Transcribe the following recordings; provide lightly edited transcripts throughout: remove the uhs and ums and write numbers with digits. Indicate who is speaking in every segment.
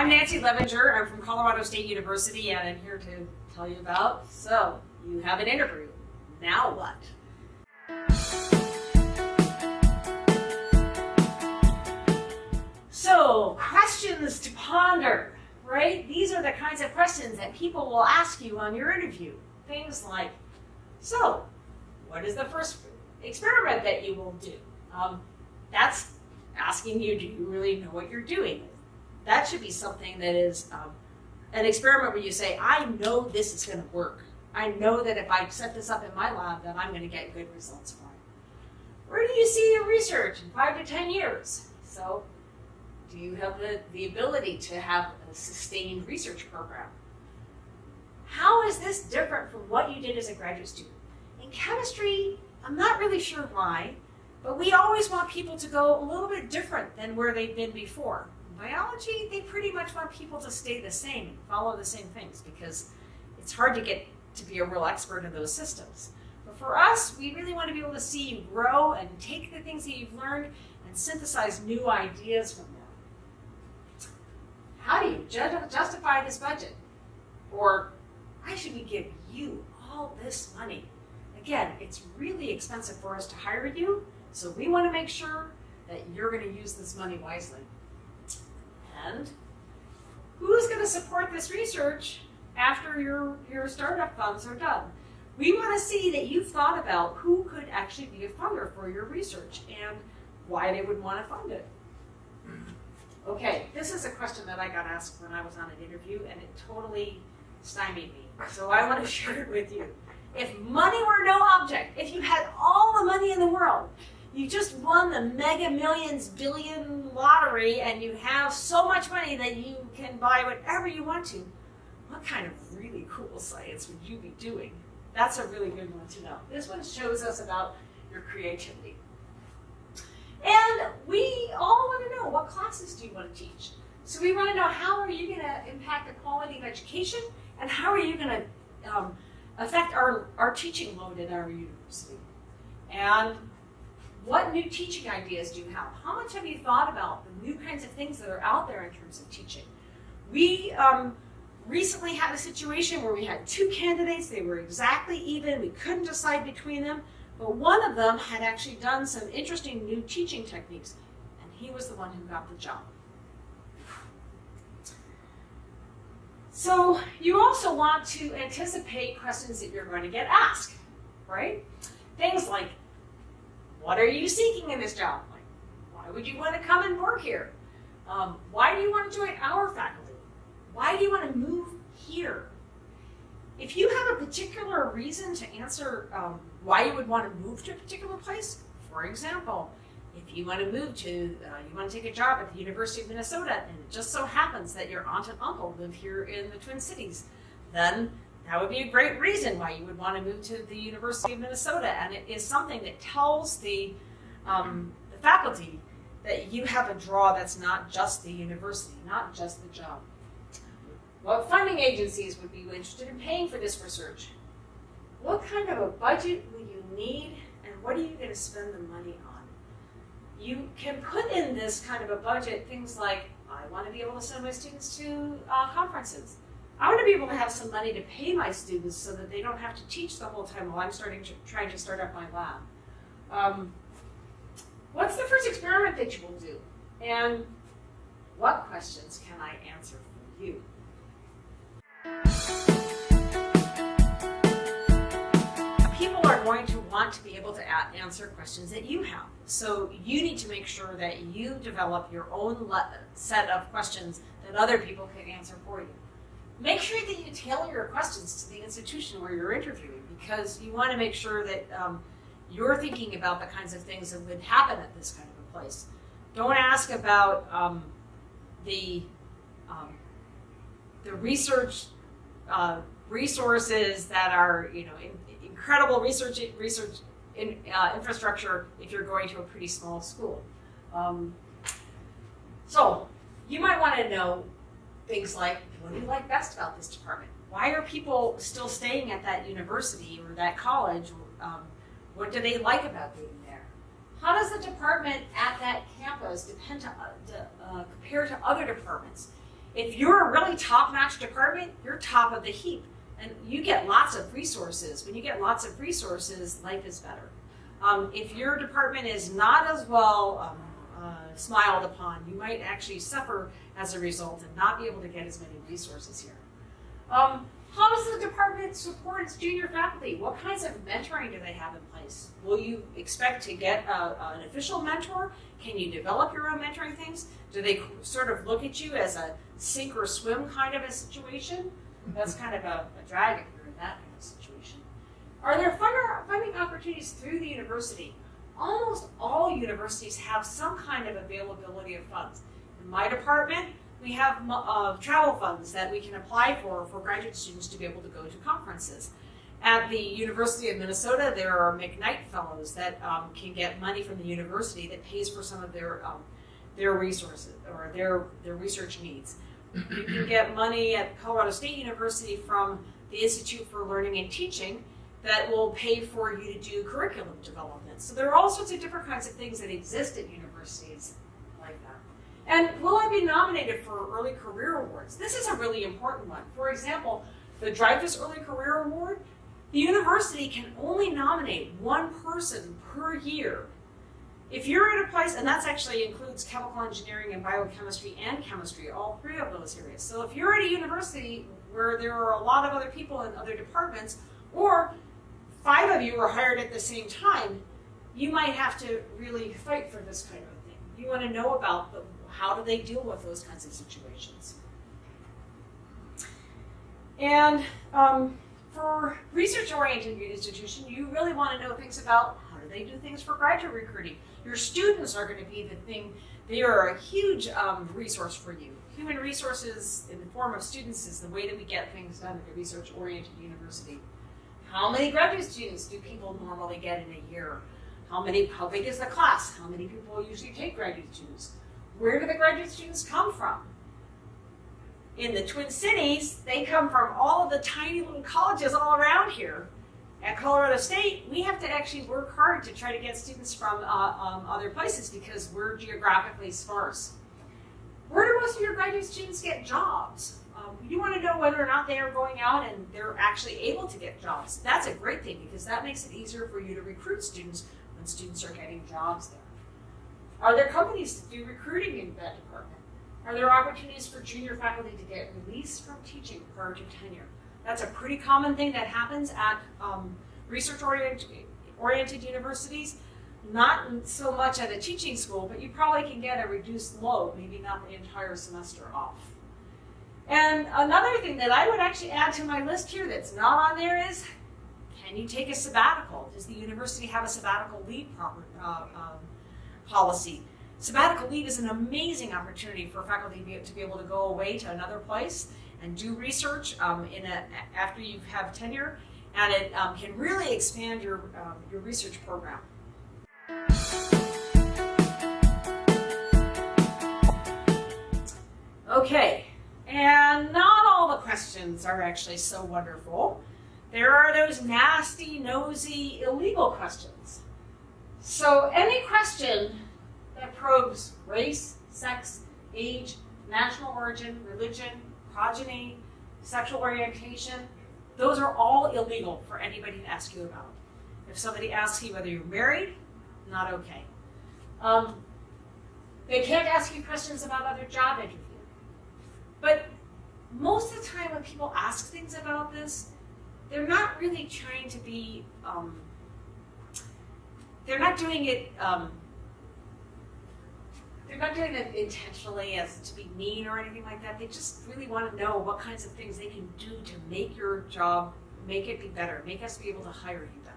Speaker 1: I'm Nancy Levinger. I'm from Colorado State University, and I'm here to tell you about, so you have an interview. Now what? So, questions to ponder, right? These are the kinds of questions that people will ask you on your interview. Things like, so, what is the first experiment that you will do? That's asking you, do you really know what you're doing? That should be something that is an experiment where you say, I know this is going to work. I know that if I set this up in my lab, that I'm going to get good results for it. Where do you see your research in 5 to 10 years? So, do you have the ability to have a sustained research program? How is this different from what you did as a graduate student? In chemistry, I'm not really sure why, but we always want people to go a little bit different than where they've been before. In biology, they pretty much want people to stay the same and follow the same things because it's hard to get to be a real expert in those systems. But for us, we really want to be able to see you grow and take the things that you've learned and synthesize new ideas from them. How do you justify this budget? Or why should we give you all this money? Again, it's really expensive for us to hire you, so we want to make sure that you're going to use this money wisely. And who's going to support this research after your startup funds are done? We want to see that you've thought about who could actually be a funder for your research and why they would want to fund it. Okay, this is a question that I got asked when I was on an interview, and it totally stymied me. So I want to share it with you. If money were no object, if you had all the money in the world, you just won the mega millions billion lottery and you have so much money that you can buy whatever you want to, what kind of really cool science would you be doing? That's a really good one to know. This one shows us about your creativity. And we all want to know, what classes do you want to teach? So we want to know, how are you going to impact the quality of education, and how are you going to affect our teaching load at our university? And what new teaching ideas do you have? How much have you thought about the new kinds of things that are out there in terms of teaching? We recently had a situation where we had 2 candidates. They were exactly even. We couldn't decide between them. But one of them had actually done some interesting new teaching techniques, and he was the one who got the job. So you also want to anticipate questions that you're going to get asked, right? Things like, what are you seeking in this job? Like, why would you want to come and work here? Why do you want to join our faculty? Why do you want to move here? If you have a particular reason to answer why you would want to move to a particular place, for example, if you want to move to, you want to take a job at the University of Minnesota, and it just so happens that your aunt and uncle live here in the Twin Cities, then that would be a great reason why you would want to move to the University of Minnesota. And it is something that tells the faculty that you have a draw that's not just the university, not just the job. What funding agencies would be interested in paying for this research? What kind of a budget will you need, and what are you going to spend the money on? You can put in this kind of a budget things like, I want to be able to send my students to conferences. I want to be able to have some money to pay my students so that they don't have to teach the whole time while I'm trying to start up my lab. What's the first experiment that you will do? And what questions can I answer for you? People are going to want to be able to answer questions that you have. So you need to make sure that you develop your own set of questions that other people can answer for you. Make sure that you tailor your questions to the institution where you're interviewing, because you want to make sure that you're thinking about the kinds of things that would happen at this kind of a place. Don't ask about the research resources that are, incredible research infrastructure if you're going to a pretty small school. So you might want to know things like, what do you like best about this department? Why are people still staying at that university or that college? What do they like about being there? How does the department at that campus compare to other departments? If you're a really top-notch department, you're top of the heap. And you get lots of resources. When you get lots of resources, life is better. If your department is not as well smiled upon, you might actually suffer as a result and not be able to get as many resources here. How does the department support its junior faculty? What kinds of mentoring do they have in place? Will you expect to get an official mentor? Can you develop your own mentoring things? Do they sort of look at you as a sink or swim kind of a situation? That's kind of a drag if you're in that kind of situation. Are there funding opportunities through the university? Almost all universities have some kind of availability of funds. In my department, we have travel funds that we can apply for graduate students to be able to go to conferences. At the University of Minnesota, there are McKnight Fellows that can get money from the university that pays for some of their resources or their research needs. You can get money at Colorado State University from the Institute for Learning and Teaching that will pay for you to do curriculum development. So there are all sorts of different kinds of things that exist at universities like that. And will I be nominated for Early Career Awards? This is a really important one. For example, the Dreyfus Early Career Award, the university can only nominate one person per year. If you're at a place, and that actually includes chemical engineering and biochemistry and chemistry, all three of those areas. So if you're at a university where there are a lot of other people in other departments, or 5 of you are hired at the same time, you might have to really fight for this kind of thing. You want to know about how do they deal with those kinds of situations. And for research-oriented institution, you really want to know things about how do they do things for graduate recruiting. Your students are going to be the thing. They are a huge resource for you. Human resources in the form of students is the way that we get things done at a research-oriented university. How many graduate students do people normally get in a year? How big is the class? How many people usually take graduate students? Where do the graduate students come from? In the Twin Cities, they come from all of the tiny little colleges all around here. At Colorado State, we have to actually work hard to try to get students from other places because we're geographically sparse. Where do most of your graduate students get jobs? You want to know whether or not they are going out and they're actually able to get jobs. That's a great thing because that makes it easier for you to recruit students when students are getting jobs there. Are there companies that do recruiting in that department? Are there opportunities for junior faculty to get released from teaching prior to tenure? That's a pretty common thing that happens at research-oriented universities. Not so much at a teaching school, but you probably can get a reduced load, maybe not the entire semester off. And another thing that I would actually add to my list here that's not on there is, can you take a sabbatical? Does the university have a sabbatical leave policy? Sabbatical leave is an amazing opportunity for faculty to be able to go away to another place and do research after you have tenure, and it can really expand your research program. Okay, and not all the questions are actually so wonderful. There are those nasty, nosy, illegal questions. So any question that probes race, sex, age, national origin, religion, progeny, sexual orientation, those are all illegal for anybody to ask you about. If somebody asks you whether you're married, not okay. They can't ask you questions about other job interviews. But most of the time when people ask things about this, they're not really trying to be, they're not doing it intentionally as to be mean or anything like that. They just really want to know what kinds of things they can do to make your job, make it be better, make us be able to hire you better,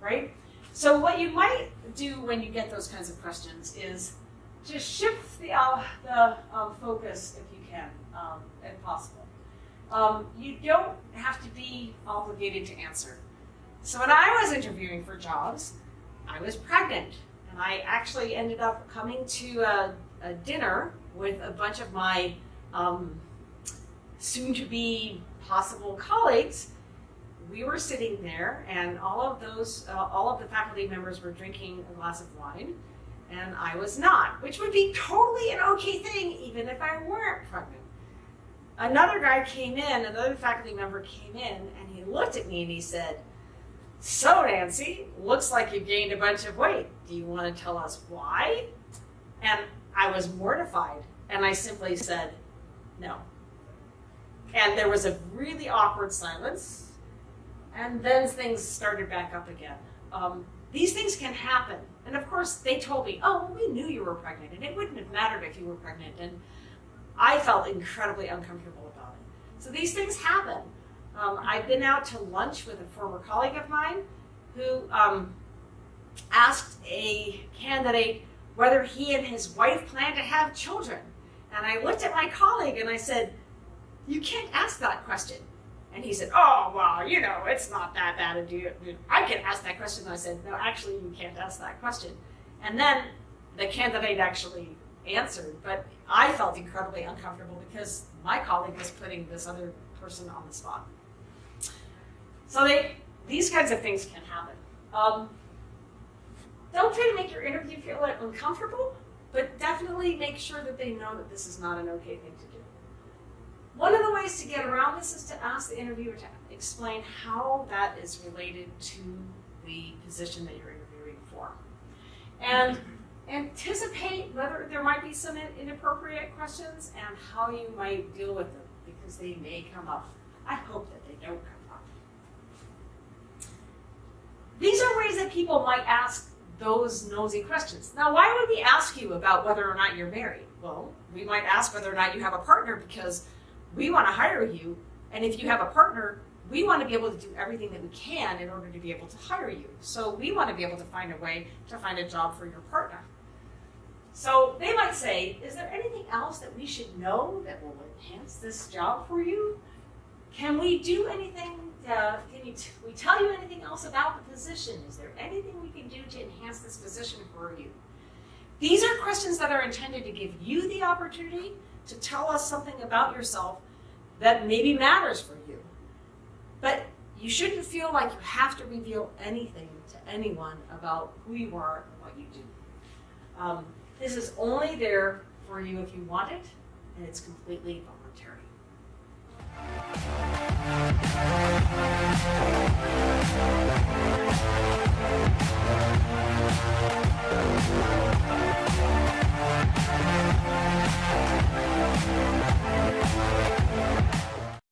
Speaker 1: right? So what you might do when you get those kinds of questions is just shift the focus if you can, if possible. You don't have to be obligated to answer. So when I was interviewing for jobs, I was pregnant. And I actually ended up coming to a dinner with a bunch of my soon-to-be possible colleagues. We were sitting there, and all of the faculty members were drinking a glass of wine, and I was not, which would be totally an okay thing even if I weren't pregnant. another guy came in, another faculty member came in, and he looked at me and he said, "So Nancy, looks like you gained a bunch of weight. Do you want to tell us why?" And I was mortified, and I simply said, "No." And there was a really awkward silence, and then things started back up again. These things can happen. And of course, they told me, "Oh, we knew you were pregnant, and it wouldn't have mattered if you were pregnant." And I felt incredibly uncomfortable about it. So these things happen. I've been out to lunch with a former colleague of mine who asked a candidate whether he and his wife plan to have children. And I looked at my colleague and I said, "You can't ask that question." And he said, "Oh, well, it's not that bad a deal. I can ask that question." And I said, "No, actually, you can't ask that question." And then the candidate actually answered, but I felt incredibly uncomfortable because my colleague was putting this other person on the spot. So these kinds of things can happen. Don't try to make your interview feel uncomfortable, but definitely make sure that they know that this is not an okay thing to do. One of the ways to get around this is to ask the interviewer to explain how that is related to the position that you're interviewing for. And anticipate whether there might be some inappropriate questions and how you might deal with them, because they may come up. I hope that they don't come up. These are ways that people might ask those nosy questions. Now, why would we ask you about whether or not you're married? Well, we might ask whether or not you have a partner because we want to hire you, and if you have a partner, we want to be able to do everything that we can in order to be able to hire you. So we want to be able to find a way to find a job for your partner. So they might say, "Is there anything else that we should know that will enhance this job for you? Can we do anything? Can we tell you anything else about the position? Is there anything we can do to enhance this position for you?" These are questions that are intended to give you the opportunity to tell us something about yourself that maybe matters for you. But you shouldn't feel like you have to reveal anything to anyone about who you are and what you do. This is only there for you if you want it, and it's completely voluntary.